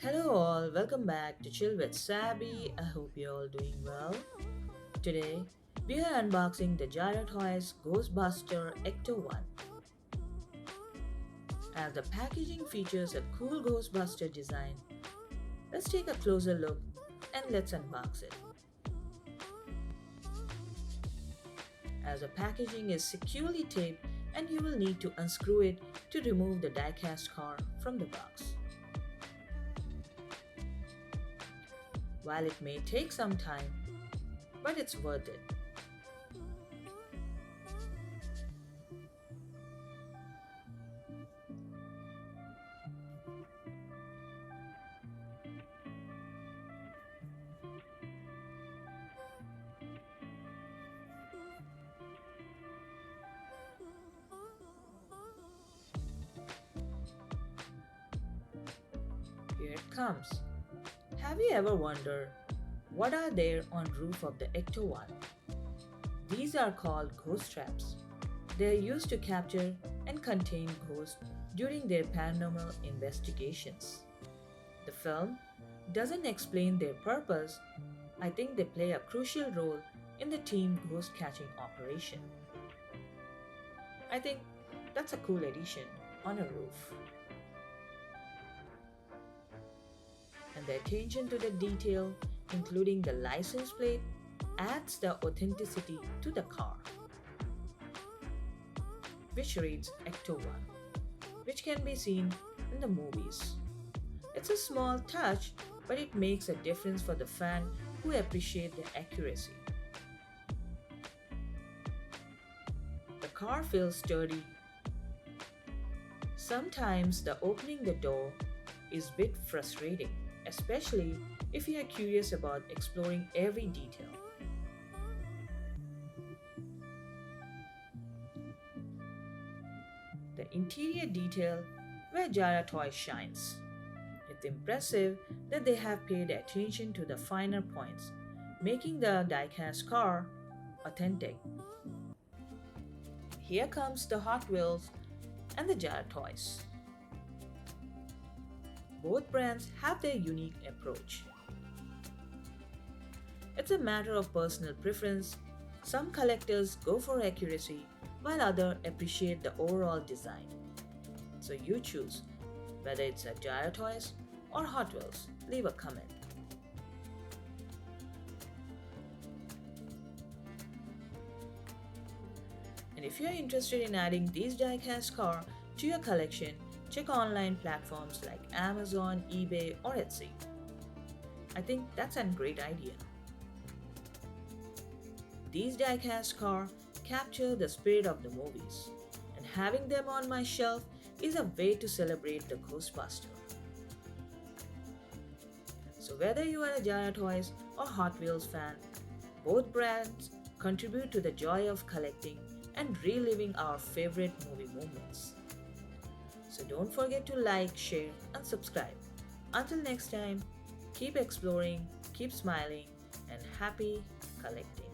Hello all, welcome back to Chill with Sabi. I hope you're all doing well. Today, we are unboxing the Jada Toys Ghostbuster ECTO-1. As the packaging features a cool Ghostbuster design, let's take a closer look and let's unbox it. As the packaging is securely taped and you will need to unscrew it to remove the die-cast car from the box. While it may take some time, but it's worth it. Here it comes. Have you ever wondered what are there on roof of the ECTO-1? These are called ghost traps. They are used to capture and contain ghosts during their paranormal investigations. The film doesn't explain their purpose. I think they play a crucial role in the team ghost catching operation. I think that's a cool addition on a roof. And the attention to the detail, including the license plate, adds the authenticity to the car, which reads ECTO-1, which can be seen in the movies. It's a small touch, but it makes a difference for the fan who appreciate the accuracy. The car feels sturdy. Sometimes the opening the door is a bit frustrating, especially if you are curious about exploring every detail. The interior detail where Jara Toy shines. It's impressive that they have paid attention to the finer points, making the diecast car authentic. Here comes the Hot Wheels and the Jara Toys. Both brands have their unique approach. It's a matter of personal preference. Some collectors go for accuracy while others appreciate the overall design. So you choose whether it's a Jaya Toys or Hot Wheels. Leave a comment. And if you're interested in adding these diecast car to your collection, check online platforms like Amazon, eBay, or Etsy. I think that's a great idea. These diecast cars capture the spirit of the movies, and having them on my shelf is a way to celebrate the Ghostbuster. So whether you are a Jaya Toys or Hot Wheels fan, both brands contribute to the joy of collecting and reliving our favorite movie moments. So don't forget to like, share, and subscribe. Until next time, keep exploring, keep smiling, and happy collecting.